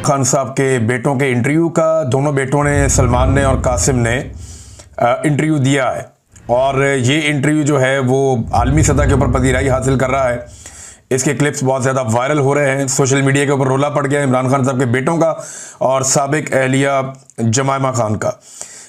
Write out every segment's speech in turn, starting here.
खान साहब के बेटों के इंटरव्यू का दोनों बेटों ने, सलमान ने और कासिम ने इंटरव्यू दिया है और ये इंटरव्यू जो है वो आलमी सतह के ऊपर पजीराई हासिल कर रहा है। इसके क्लिप्स बहुत ज़्यादा वायरल हो रहे हैं, सोशल मीडिया के ऊपर रोला पड़ गया इमरान खान साहब के बेटों का और साबिक अहलिया जमायमा खान का।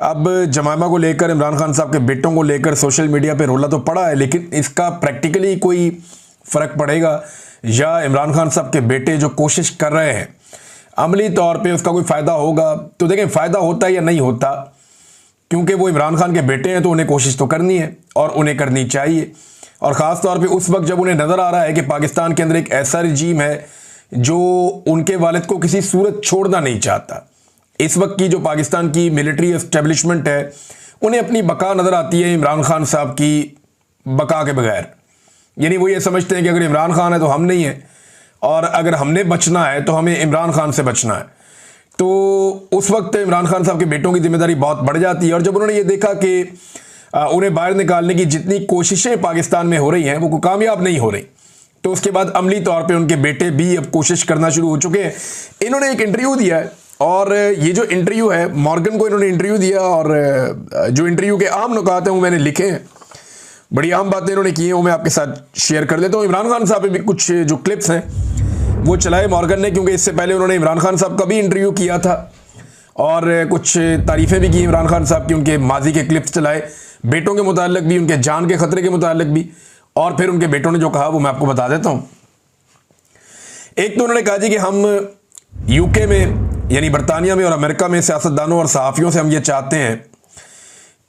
अब जमायमा को लेकर, इमरान खान साहब के बेटों को लेकर सोशल मीडिया पे रोला तो पड़ा है, लेकिन इसका प्रैक्टिकली कोई फ़र्क पड़ेगा या इमरान खान साहब के बेटे जो कोशिश कर रहे हैं अमली तौर पे उसका कोई फ़ायदा होगा? तो देखें, फ़ायदा होता है या नहीं होता, क्योंकि वो इमरान खान के बेटे हैं तो उन्हें कोशिश तो करनी है और उन्हें करनी चाहिए। और ख़ास तौर पे उस वक्त जब उन्हें नज़र आ रहा है कि पाकिस्तान के अंदर एक ऐसा रजीम है जो उनके वालिद को किसी सूरत छोड़ना नहीं चाहता। इस वक्त की जो पाकिस्तान की मिलिट्री एस्टेब्लिशमेंट है उन्हें अपनी बका नज़र आती है इमरान खान साहब की बका के बगैर। यानी वो ये समझते हैं कि अगर इमरान खान है तो हम नहीं हैं, और अगर हमने बचना है तो हमें इमरान खान से बचना है। तो उस वक्त इमरान खान साहब के बेटों की जिम्मेदारी बहुत बढ़ जाती है। और जब उन्होंने ये देखा कि उन्हें बाहर निकालने की जितनी कोशिशें पाकिस्तान में हो रही हैं वो कामयाब नहीं हो रही, तो उसके बाद अमली तौर पे उनके बेटे भी अब कोशिश करना शुरू हो चुके हैं। इन्होंने एक इंटरव्यू दिया है और ये जो इंटरव्यू है, मॉर्गन को इन्होंने इंटरव्यू दिया और जो इंटरव्यू के आम नुकात हैं वो मैंने लिखे हैं, बड़ी आम बातें इन्होंने की हैं, वो मैं आपके साथ शेयर कर देता हूँ। इमरान खान साहब पे भी कुछ जो क्लिप्स हैं वो चलाए मॉर्गन ने, क्योंकि इससे पहले उन्होंने इमरान खान साहब का भी इंटरव्यू किया था और कुछ तारीफ़ें भी की इमरान खान साहब की। उनके माजी के क्लिप्स चलाए, बेटों के मुताल्लिक भी, उनके जान के ख़तरे के मुताल्लिक भी, और फिर उनके बेटों ने जो कहा वो मैं आपको बता देता हूँ। एक तो उन्होंने कहा जी कि हम यूके में यानी बरतानिया में और अमेरिका में सियासतदानों और सहाफ़ियों से हम ये चाहते हैं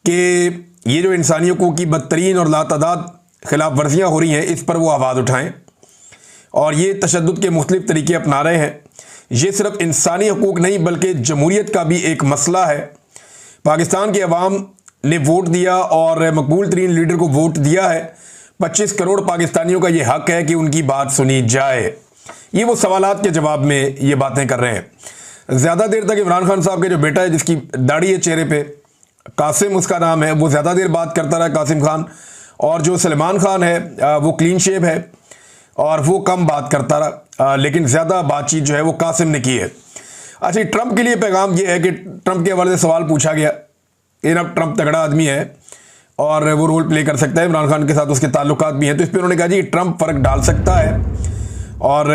कि ये जो इंसानियों की बदतरीन और लातादाद खिलाफ वर्जियाँ हो रही हैं इस पर वो आवाज़ उठाएँ, और ये तशद्दुद के मुख्तलिफ तरीके अपना रहे हैं। ये सिर्फ इंसानी हकूक़ नहीं बल्कि जमहूरियत का भी एक मसला है। पाकिस्तान के अवाम ने वोट दिया और मकबूल तरीन लीडर को वोट दिया है। 25 करोड़ पाकिस्तानियों का ये हक़ है कि उनकी बात सुनी जाए। ये वो सवालात के जवाब में ये बातें कर रहे हैं। ज़्यादा देर तक इमरान खान साहब के जो बेटा है जिसकी दाढ़ी है चेहरे पे, कासिम उसका नाम है, वो ज़्यादा देर बात करता रहा, कासिम खान। और जो सलमान खान है वो क्लीन शेव है और वो कम बात करता रहा, लेकिन ज़्यादा बातचीत जो है वो कासिम ने की है। अच्छा, ट्रंप के लिए पैगाम ये है कि ट्रंप के हवाले से सवाल पूछा गया, अब ट्रंप तगड़ा आदमी है और वो रोल प्ले कर सकता है, इमरान खान के साथ उसके ताल्लुकात भी हैं, तो इस पर उन्होंने कहा जी ट्रंप फ़र्क डाल सकता है। और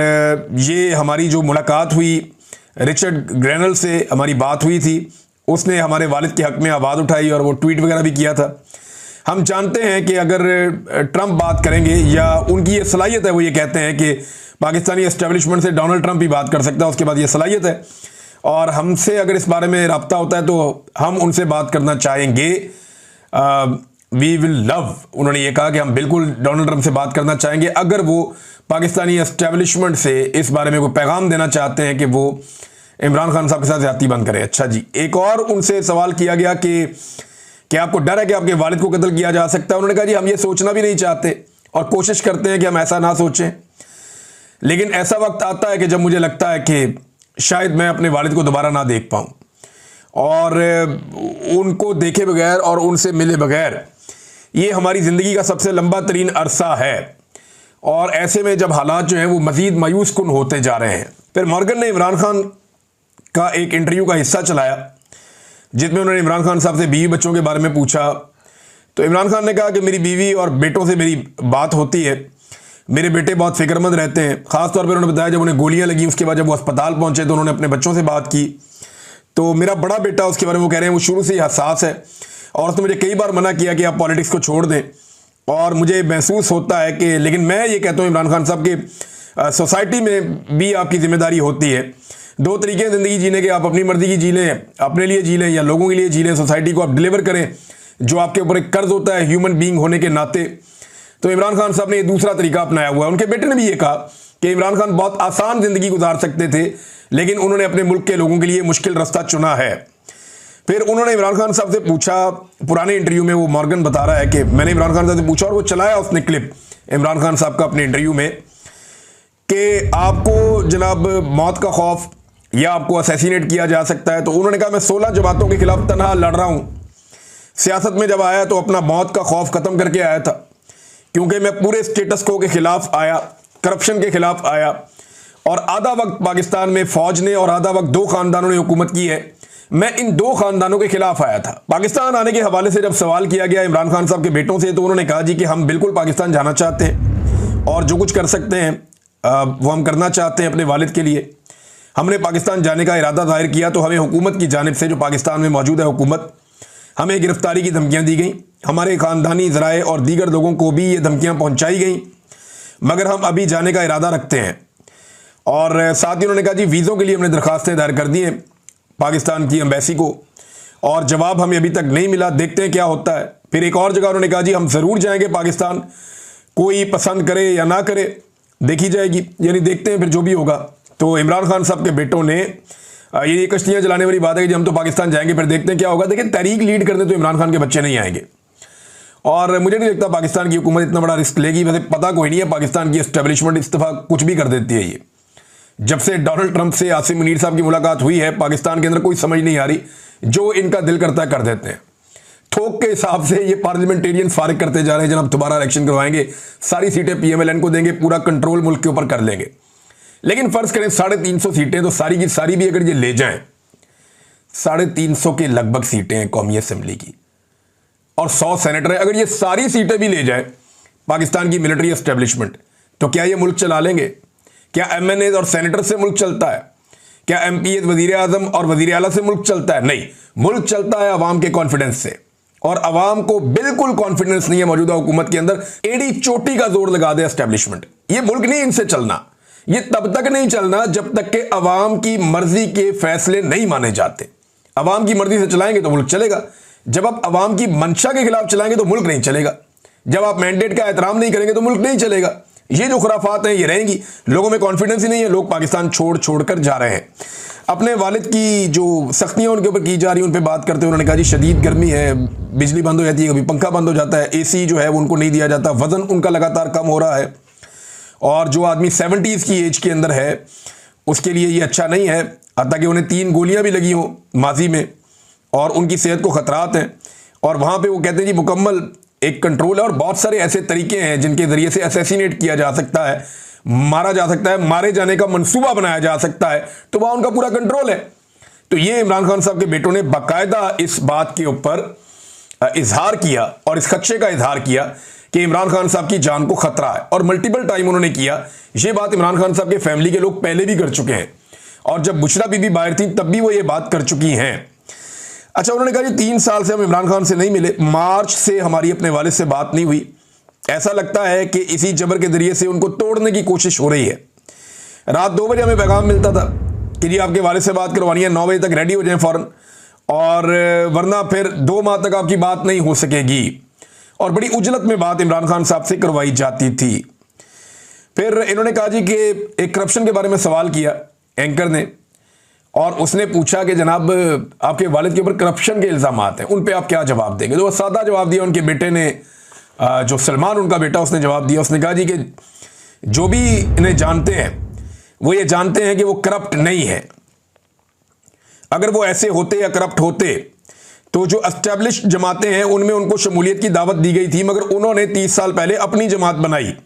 ये हमारी जो मुलाकात हुई रिचर्ड ग्रेनल से, हमारी बात हुई थी, उसने हमारे वालिद के हक़ में आवाज़ उठाई और वो ट्वीट वगैरह भी किया था। हम जानते हैं कि अगर ट्रंप बात करेंगे या उनकी ये सलाहियत है, वो ये कहते हैं कि पाकिस्तानी एस्टेब्लिशमेंट से डोनाल्ड ट्रंप ही बात कर सकता है, उसके बाद ये सलाहियत है, और हमसे अगर इस बारे में रब्ता होता है तो हम उनसे बात करना चाहेंगे। वी विल लव, उन्होंने ये कहा कि हम बिल्कुल डोनाल्ड ट्रंप से बात करना चाहेंगे अगर वो पाकिस्तानी एस्टेब्लिशमेंट से इस बारे में कोई पैगाम देना चाहते हैं कि वो इमरान खान साहब के साथ ज़्यादती बंद करें। अच्छा जी, एक और उनसे सवाल किया गया कि आपको डर है कि आपके वालिद को कत्ल किया जा सकता है? उन्होंने कहा जी हम ये सोचना भी नहीं चाहते और कोशिश करते हैं कि हम ऐसा ना सोचें, लेकिन ऐसा वक्त आता है कि जब मुझे लगता है कि शायद मैं अपने वालिद को दोबारा ना देख पाऊँ, और उनको देखे बगैर और उनसे मिले बगैर ये हमारी ज़िंदगी का सबसे लंबा तरीन अरसा है। और ऐसे में जब हालात जो हैं वो मज़ीद मायूस कुन होते जा रहे हैं। फिर मॉर्गन ने इमरान खान का एक इंटरव्यू का हिस्सा चलाया जिसमें उन्होंने इमरान खान साहब से बीवी बच्चों के बारे में पूछा। तो इमरान खान ने कहा कि मेरी बीवी और बेटों से मेरी बात होती है, मेरे बेटे बहुत फ़िक्रमंद रहते हैं। ख़ास तौर पर उन्होंने बताया जब उन्हें गोलियां लगी उसके बाद जब वो अस्पताल पहुंचे तो उन्होंने अपने बच्चों से बात की। तो मेरा बड़ा बेटा, उसके बारे में वो कह रहे हैं, वो शुरू से ही हसास है और उसने मुझे कई बार मना किया कि आप पॉलिटिक्स को छोड़ दें, और मुझे महसूस होता है कि, लेकिन मैं ये कहता हूँ इमरान खान साहब कि सोसाइटी में भी आपकी ज़िम्मेदारी होती है। दो तरीके हैं ज़िंदगी जीने के, आप अपनी मर्ज़ी की जी लें, अपने लिए जी लें, या लोगों के लिए जी लें। सोसाइटी को आप डिलीवर करें जो आपके ऊपर एक कर्ज होता है ह्यूमन बीइंग होने के नाते। तो इमरान खान साहब ने ये दूसरा तरीका अपनाया हुआ है। उनके बेटे ने भी ये कहा कि इमरान खान बहुत आसान ज़िंदगी गुजार सकते थे, लेकिन उन्होंने अपने मुल्क के लोगों के लिए मुश्किल रास्ता चुना है। फिर उन्होंने इमरान खान साहब से पूछा, पुराने इंटरव्यू में वो मॉर्गन बता रहा है कि मैंने इमरान खान साहब से पूछा और वो चलाया उसने क्लिप इमरान खान साहब का अपने इंटरव्यू में, कि आपको जनाब मौत का खौफ या आपको असैसिनेट किया जा सकता है? तो उन्होंने कहा मैं 16 जमातों के खिलाफ तनहा लड़ रहा हूँ। सियासत में जब आया तो अपना मौत का खौफ ख़त्म करके आया था, क्योंकि मैं पूरे स्टेटस को के ख़िलाफ़ आया, करप्शन के ख़िलाफ़ आया और आधा वक्त पाकिस्तान में फौज ने और आधा वक्त दो खानदानों ने हुकूमत की है। मैं इन दो खानदानों के खिलाफ आया था। पाकिस्तान आने के हवाले से जब सवाल किया गया इमरान खान साहब के बेटों से, तो उन्होंने कहा जी कि हम बिल्कुल पाकिस्तान जाना चाहते हैं और जो कुछ कर सकते हैं वो हम करना चाहते हैं अपने वालिद के लिए। हमने पाकिस्तान जाने का इरादा जाहिर किया तो हमें हुकूमत की जानिब से, जो पाकिस्तान में मौजूद है हुकूमत, हमें गिरफ्तारी की धमकियाँ दी गई। हमारे ख़ानदानी ज़राए और दीगर लोगों को भी ये धमकियाँ पहुँचाई गई, मगर हम अभी जाने का इरादा रखते हैं। और साथ ही उन्होंने कहा जी वीज़ों के लिए हमने दरख्वास्तें दायर कर दी हैं पाकिस्तान की एम्बेसी को और जवाब हमें अभी तक नहीं मिला, देखते हैं क्या होता है। फिर एक और जगह उन्होंने कहा जी हम ज़रूर जाएंगे पाकिस्तान, कोई पसंद करे या ना करे देखी जाएगी, यानी देखते हैं फिर जो भी होगा। तो इमरान खान साहब के बेटों ने ये कश्तियाँ चलाने वाली बात है कि हम तो पाकिस्तान जाएंगे फिर देखते हैं क्या होगा। देखिए तहरीक लीड करने तो इमरान खान के बच्चे नहीं आएंगे और मुझे नहीं लगता पाकिस्तान की हुकूमत इतना बड़ा रिस्क लेगी। वैसे पता कोई नहीं है, पाकिस्तान की एस्टेब्लिशमेंट इस दफ़ा कुछ भी कर देती है। ये जब से डोनाल्ड ट्रंप से आसिम मुनीर साहब की मुलाकात हुई है, पाकिस्तान के अंदर कोई समझ नहीं आ रही, जो इनका दिल करता है कर देते हैं। थोक के हिसाब से ये पार्लियामेंटेरियन फारिग करते जा रहे हैं, जनाब दोबारा इलेक्शन करवाएंगे, सारी सीटें पीएमएलएन को देंगे, पूरा कंट्रोल मुल्क के ऊपर कर लेंगे। लेकिन फर्ज करें 350 सीटें, तो सारी की सारी भी अगर ये ले जाएं, 350 के लगभग सीटें हैं कौमी असेंबली की और 100 सेनेटर है। अगर ये सारी सीटें भी ले जाए पाकिस्तान की मिलिट्री एस्टेब्लिशमेंट, तो क्या ये मुल्क चला लेंगे? क्या एमएनए और सेनेटर से मुल्क चलता है? क्या एमपीए वजीर आजम और वजीर आला से मुल्क चलता है? नहीं, मुल्क चलता है अवाम के कॉन्फिडेंस से, और अवाम को बिल्कुल कॉन्फिडेंस नहीं है मौजूदा हुकूमत के अंदर। एड़ी चोटी का जोर लगा दे एस्टेब्लिशमेंट, ये मुल्क नहीं इनसे चलना। ये तब तक नहीं चलना जब तक के अवाम की मर्जी के फैसले नहीं माने जाते। अवाम की मर्जी से चलाएंगे तो मुल्क चलेगा, जब आप अवाम की मंशा के खिलाफ चलाएंगे तो मुल्क नहीं चलेगा। जब आप मैंडेट का एहतराम नहीं करेंगे तो मुल्क नहीं चलेगा। ये जो खुराफात हैं ये रहेंगी, लोगों में कॉन्फिडेंस ही नहीं है, लोग पाकिस्तान छोड़ छोड़ कर जा रहे हैं। अपने वालिद की जो सख्तियां उनके ऊपर की जा रही हैं उन पर बात करते हुए उन्होंने कहा जी शदीद गर्मी है, बिजली बंद हो जाती है, कभी पंखा बंद हो जाता है, एसी जो है वो उनको नहीं दिया जाता, वजन उनका लगातार कम हो रहा है, और जो आदमी 70s की एज के अंदर है उसके लिए ये अच्छा नहीं है। हत्ता कि उन्हें 3 गोलियां भी लगी हों माजी में और उनकी सेहत को खतरात हैं, और वहाँ पे वो कहते हैं जी मुकम्मल एक कंट्रोल है और बहुत सारे ऐसे तरीके हैं जिनके ज़रिए से असैसिनेट किया जा सकता है, मारा जा सकता है, मारे जाने का मंसूबा बनाया जा सकता है, तो वहाँ उनका पूरा कंट्रोल है। तो ये इमरान खान साहब के बेटों ने बाकायदा इस बात के ऊपर इजहार किया और इस खदशे का इजहार किया कि इमरान खान साहब की जान को खतरा है, और मल्टीपल टाइम उन्होंने किया। ये बात इमरान खान साहब के फैमिली के लोग पहले भी कर चुके हैं, और जब बुशरा बीबी बाहर थी तब भी वो ये बात कर चुकी हैं। अच्छा, उन्होंने कहा जी 3 साल से हम इमरान खान से नहीं मिले, मार्च से हमारी अपने वालिद से बात नहीं हुई, ऐसा लगता है कि इसी जबर के जरिए से उनको तोड़ने की कोशिश हो रही है। रात 2 बजे हमें पैगाम मिलता था कि जी आपके वालिद से बात करवानी है, 9 बजे तक रेडी हो जाएं फ़ौरन, और वरना फिर 2 माह तक आपकी बात नहीं हो सकेगी, और बड़ी उजलत में बात इमरान खान साहब से करवाई जाती थी। फिर इन्होंने कहा जी कि एक करप्शन के बारे में सवाल किया एंकर ने, और उसने पूछा कि जनाब आपके वालिद के ऊपर करप्शन के इल्ज़ाम हैं, उन पे आप क्या जवाब देंगे? तो वो सादा जवाब दिया उनके बेटे ने, जो सलमान उनका बेटा, उसने जवाब दिया, उसने कहा जी कि जो भी इन्हें जानते हैं वो ये जानते हैं कि वो करप्ट नहीं है। अगर वो ऐसे होते या करप्ट होते तो जो एस्टेब्लिश जमातें हैं उनमें उनको शमूलियत की दावत दी गई थी, मगर उन्होंने 30 साल पहले अपनी जमात बनाई।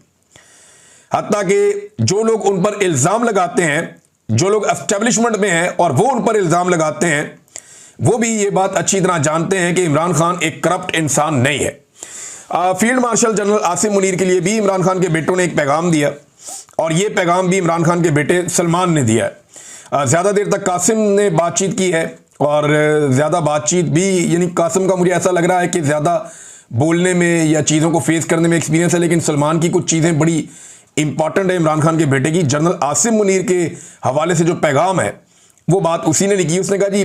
हत्ता कि जो लोग उन पर इल्ज़ाम लगाते हैं, जो लोग एस्टेब्लिशमेंट में हैं और वो उन पर इल्ज़ाम लगाते हैं, वो भी ये बात अच्छी तरह जानते हैं कि इमरान खान एक करप्ट इंसान नहीं है। Field marshal general Asim Munir के लिए भी इमरान खान के बेटों ने एक पैगाम दिया, और ये पैगाम भी इमरान खान के बेटे सलमान ने दिया है। ज़्यादा देर तक कासिम ने बातचीत की है, और ज़्यादा बातचीत भी, यानी कासिम का मुझे ऐसा लग रहा है कि ज़्यादा बोलने में या चीज़ों को फेस करने में एक्सपीरियंस है, लेकिन सलमान की कुछ चीज़ें बड़ी इंपॉर्टेंट है इमरान खान के बेटे की। जनरल आसिम मुनीर के हवाले से जो पैगाम है वो बात उसी ने लिखी। उसने कहा जी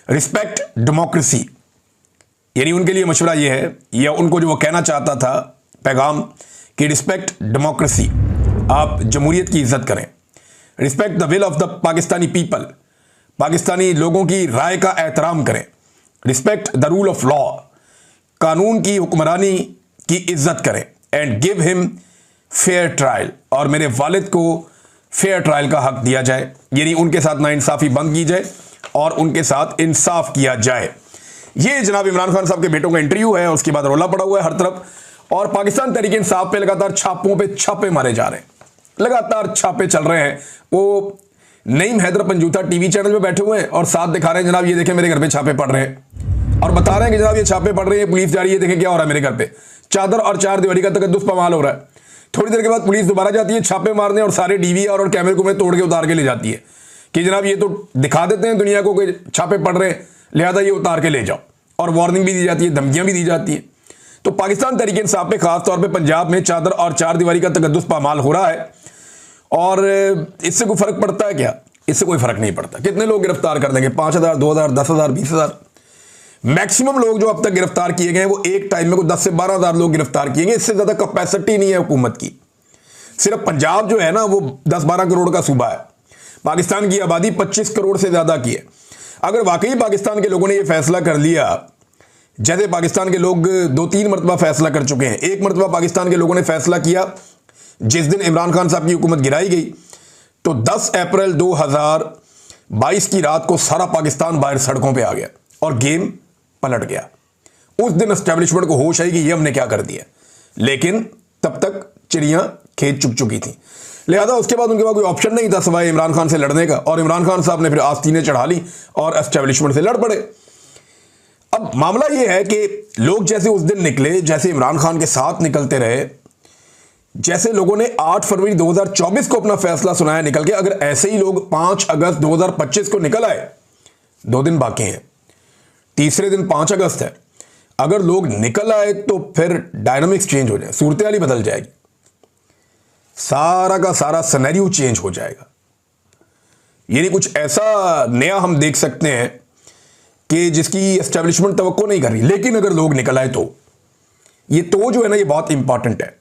रिस्पेक्ट डेमोक्रेसी, यानी उनके लिए मशवरा ये है, या उनको जो वो कहना चाहता था पैगाम, कि रिस्पेक्ट डेमोक्रेसी, आप जमहूरियत की इज्जत करें। Respect the will of the Pakistani people, Pakistani लोगों की राय का एहतराम करें। Respect the rule of law, कानून की हुक्मरानी की इज्जत करें। And give him fair trial, और मेरे वालिद को फेयर ट्रायल का हक दिया जाए, यानी उनके साथ नाइंसाफ़ी बंद की जाए और उनके साथ इंसाफ किया जाए। ये जनाब इमरान खान साहब के बेटों का इंटरव्यू है, उसके बाद रोला पड़ा हुआ है हर तरफ, और पाकिस्तान तहरीक इंसाफ पे लगातार छापों पे छापे मारे जा रहे हैं। लगातार छापे चल रहे हैं। वो नईम हैदर पंजूथा टीवी चैनल में बैठे हुए हैं और साथ दिखा रहे हैं जनाब ये देखें मेरे घर पे छापे पड़ रहे हैं, और बता रहे हैं कि जनाब ये छापे पड़ रहे हैं, पुलिस जा रही है, देखें क्या हो रहा है मेरे घर पे, चादर और चार दीवारी का तकद्दुस पमाल हो रहा है। थोड़ी देर के बाद पुलिस दोबारा जाती है छापे मारने और सारे डीवीआर और कैमरे को में तोड़ के उतार के ले जाती है कि जनाब ये तो दिखा देते हैं दुनिया को कि छापे पड़ रहे हैं, लिहाजा ये उतार के ले जाओ, और वार्निंग भी दी जाती है, धमकियां भी दी जाती हैं। तो पाकिस्तान तहरीक इंसाफ पे खासतौर पर पंजाब में चादर और चार दीवारी का तकद्दुस पामाल हो रहा है, और इससे कोई फर्क पड़ता है क्या? इससे कोई फर्क नहीं पड़ता। कितने लोग गिरफ्तार कर देंगे? 5,000, 2,000, 10,000, 20,000? मैक्सिमम लोग जो अब तक गिरफ्तार किए गए वो एक टाइम में को 10 से 12,000 लोग गिरफ्तार किए गए। इससे ज्यादा कैपेसिटी नहीं है हुकूमत की। सिर्फ पंजाब जो है ना वो 10-12 करोड़ का सूबा है, पाकिस्तान की आबादी 25 करोड़ से ज्यादा की है। अगर वाकई पाकिस्तान के लोगों ने यह फैसला कर लिया, जैसे पाकिस्तान के लोग 2-3 मरतबा फैसला कर चुके हैं। एक मरतबा पाकिस्तान के लोगों ने फैसला किया जिस दिन इमरान खान साहब की हुकूमत गिराई गई, तो 10 अप्रैल 2022 की रात को सारा पाकिस्तान बाहर सड़कों पे आ गया और गेम पलट गया। उस दिन एस्टेब्लिशमेंट को होश आई कि ये हमने क्या कर दिया, लेकिन तब तक चिड़ियां खेत चुक चुकी थी। लिहाजा उसके बाद उनके पास कोई ऑप्शन नहीं था सिवाय इमरान खान से लड़ने का, और इमरान खान साहब ने फिर आस्तीनें चढ़ा ली और एस्टेब्लिशमेंट से लड़ पड़े। अब मामला यह है कि लोग जैसे उस दिन निकले, जैसे इमरान खान के साथ निकलते रहे, जैसे लोगों ने 8 फरवरी 2024 को अपना फैसला सुनाया निकल के, अगर ऐसे ही लोग 5 अगस्त 2025 को निकल आए, 2 दिन बाकी हैं, तीसरे दिन 5 अगस्त है, अगर लोग निकल आए तो फिर डायनामिक्स चेंज हो जाए, सूरत हाल ही बदल जाएगी, सारा का सारा सिनेरियो चेंज हो जाएगा। यानी कुछ ऐसा नया हम देख सकते हैं कि जिसकी एस्टेब्लिशमेंट तवक्को नहीं कर रही। लेकिन अगर लोग निकल आए तो ये तो जो है ना ये बहुत इंपॉर्टेंट है।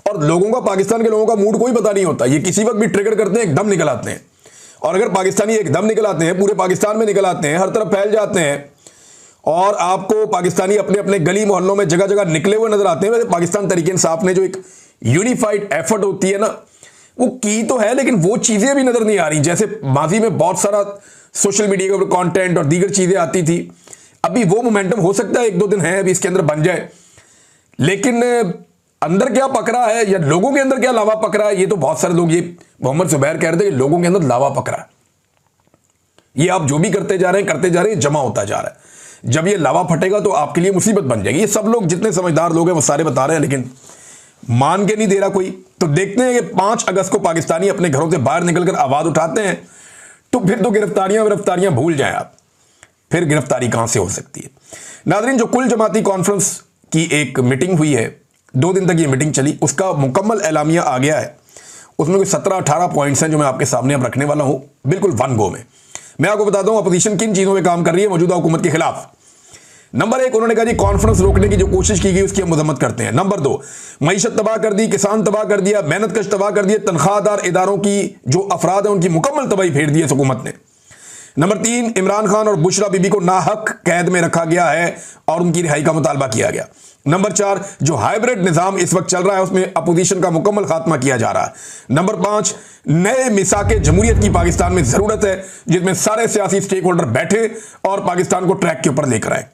और लोगों का, पाकिस्तान के लोगों का मूड कोई पता नहीं होता, ये किसी वक्त भी ट्रिगर करते हैं, एकदम निकल आते हैं। और अगर पाकिस्तानी एकदम निकल आते हैं, पूरे पाकिस्तान में निकल आते हैं, हर तरफ फैल जाते हैं, और आपको पाकिस्तानी अपने अपने गली मोहल्लों में जगह जगह निकले हुए नजर आते हैं। वैसे पाकिस्तान तहरीक इंसाफ ने जो एक यूनिफाइड एफर्ट होती है ना, वो की तो है, लेकिन वो चीजें भी नजर नहीं आ रही। जैसे माजी में बहुत सारा सोशल मीडिया के ऊपर कंटेंट और दीगर चीजें आती थी, अभी वो मोमेंटम हो सकता है 1-2 दिन है अभी इसके अंदर बन जाए, लेकिन अंदर क्या पक रहा है या लोगों के अंदर क्या लावा पक रहा है, ये तो बहुत सारे लोग, ये मोहम्मद जुबैर कह रहे थे कि लोगों के अंदर लावा पक रहा है। ये आप जो भी करते जा रहे हैं, जमा होता जा रहा है। जब ये लावा फटेगा तो आपके लिए मुसीबत बन जाएगी। ये सब लोग, जितने समझदार लोग हैं वो सारे बता रहे हैं, लेकिन मान के नहीं दे रहा कोई। तो देखते हैं कि 5 अगस्त को पाकिस्तानी अपने घरों से बाहर निकलकर आवाज उठाते हैं तो फिर तो गिरफ्तारियां भूल जाएं आप, फिर गिरफ्तारी कहां से हो सकती है। नाज़रीन, जो कुल जमाती कॉन्फ्रेंस की एक मीटिंग हुई है, 2 दिन तक ये मीटिंग चली, उसका मुकम्मल एलामिया आ गया है। उसमें कोई 17-18 पॉइंट्स हैं जो मैं आपके सामने अब रखने वाला हूं, बिल्कुल वन गो में। मैं आपको बताता हूं अपोजिशन किन चीजों में काम कर रही है मौजूदा हुकूमत के खिलाफ। नंबर 1, उन्होंने कहा जी कॉन्फ्रेंस रोकने की जो कोशिश की गई उसकी हम मजम्मत करते हैं। नंबर 2, मईशत तबाह कर दी, किसान तबाह कर दिया, मेहनत कश तबाह कर दिया, तनख्वाहदार इदारों की जो अफराद है उनकी मुकम्मल तबाही फेर दी है हुकूमत ने। नंबर 3, इमरान खान और बुशरा बीबी को नाहक कैद में रखा गया है और उनकी रिहाई का मुतालबा किया गया। नंबर 4, जो हाइब्रिड निजाम इस वक्त चल रहा है उसमें अपोजिशन का मुकम्मल खात्मा किया जा रहा है। नंबर 5, नए मिसाके जमहूरियत की पाकिस्तान में जरूरत है, जिसमें सारे सियासी स्टेक होल्डर बैठे और पाकिस्तान को ट्रैक के ऊपर लेकर आए।